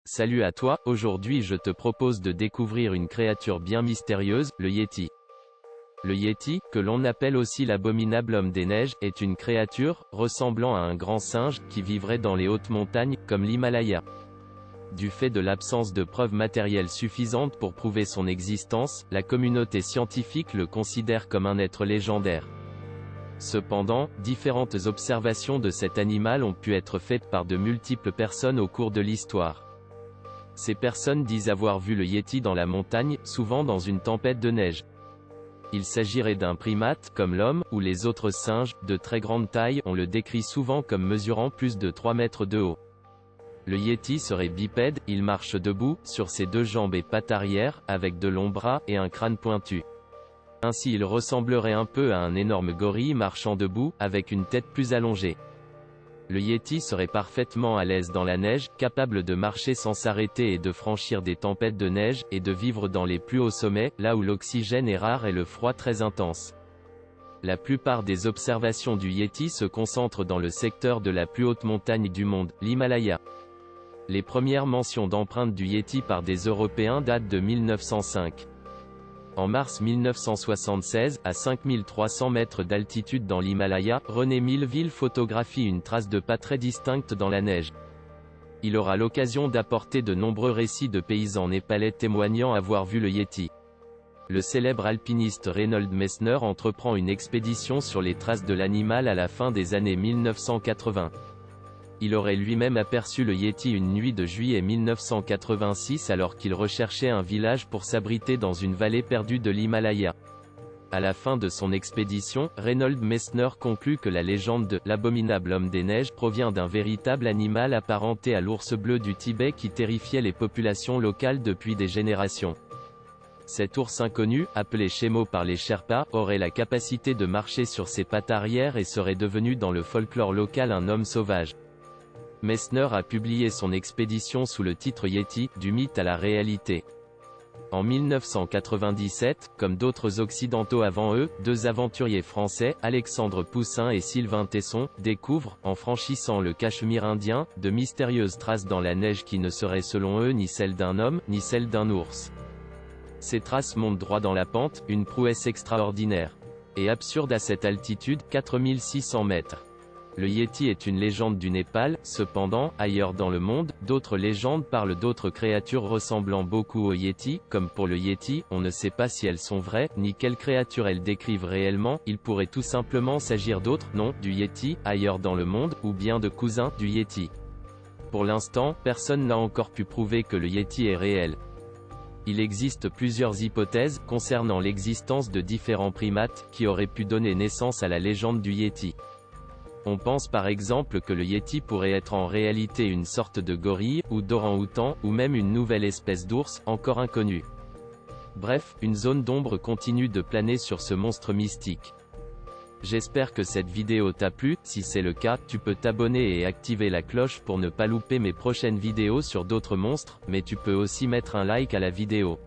Salut à toi, aujourd'hui je te propose de découvrir une créature bien mystérieuse, le Yéti. Le Yéti, que l'on appelle aussi l'abominable homme des neiges, est une créature, ressemblant à un grand singe, qui vivrait dans les hautes montagnes, comme l'Himalaya. Du fait de l'absence de preuves matérielles suffisantes pour prouver son existence, la communauté scientifique le considère comme un être légendaire. Cependant, différentes observations de cet animal ont pu être faites par de multiples personnes au cours de l'histoire. Ces personnes disent avoir vu le Yéti dans la montagne, souvent dans une tempête de neige. Il s'agirait d'un primate, comme l'homme, ou les autres singes, de très grande taille, on le décrit souvent comme mesurant plus de 3 mètres de haut. Le Yéti serait bipède, il marche debout, sur ses deux jambes et pattes arrière, avec de longs bras, et un crâne pointu. Ainsi il ressemblerait un peu à un énorme gorille marchant debout, avec une tête plus allongée. Le Yéti serait parfaitement à l'aise dans la neige, capable de marcher sans s'arrêter et de franchir des tempêtes de neige, et de vivre dans les plus hauts sommets, là où l'oxygène est rare et le froid très intense. La plupart des observations du Yéti se concentrent dans le secteur de la plus haute montagne du monde, l'Himalaya. Les premières mentions d'empreintes du Yéti par des Européens datent de 1905. En mars 1976, à 5300 mètres d'altitude dans l'Himalaya, René Milleville photographie une trace de pas très distincte dans la neige. Il aura l'occasion d'apporter de nombreux récits de paysans népalais témoignant avoir vu le Yéti. Le célèbre alpiniste Reinhold Messner entreprend une expédition sur les traces de l'animal à la fin des années 1980. Il aurait lui-même aperçu le Yéti une nuit de juillet 1986 alors qu'il recherchait un village pour s'abriter dans une vallée perdue de l'Himalaya. À la fin de son expédition, Reinhold Messner conclut que la légende de « l'abominable homme des neiges » provient d'un véritable animal apparenté à l'ours bleu du Tibet qui terrifiait les populations locales depuis des générations. Cet ours inconnu, appelé Shemo par les Sherpas, aurait la capacité de marcher sur ses pattes arrière et serait devenu dans le folklore local un homme sauvage. Messner a publié son expédition sous le titre Yéti, du mythe à la réalité. En 1997, comme d'autres occidentaux avant eux, deux aventuriers français, Alexandre Poussin et Sylvain Tesson, découvrent, en franchissant le Cachemire indien, de mystérieuses traces dans la neige qui ne seraient selon eux ni celles d'un homme, ni celles d'un ours. Ces traces montent droit dans la pente, une prouesse extraordinaire. Et absurde à cette altitude, 4600 mètres. Le Yéti est une légende du Népal, cependant, ailleurs dans le monde, d'autres légendes parlent d'autres créatures ressemblant beaucoup au Yéti, comme pour le Yéti, on ne sait pas si elles sont vraies, ni quelles créatures elles décrivent réellement, il pourrait tout simplement s'agir d'autres noms du Yéti, ailleurs dans le monde, ou bien de cousins du Yéti. Pour l'instant, personne n'a encore pu prouver que le Yéti est réel. Il existe plusieurs hypothèses, concernant l'existence de différents primates, qui auraient pu donner naissance à la légende du Yéti. On pense par exemple que le Yéti pourrait être en réalité une sorte de gorille, ou d'orang-outan, ou même une nouvelle espèce d'ours, encore inconnue. Bref, une zone d'ombre continue de planer sur ce monstre mystique. J'espère que cette vidéo t'a plu, si c'est le cas, tu peux t'abonner et activer la cloche pour ne pas louper mes prochaines vidéos sur d'autres monstres, mais tu peux aussi mettre un like à la vidéo.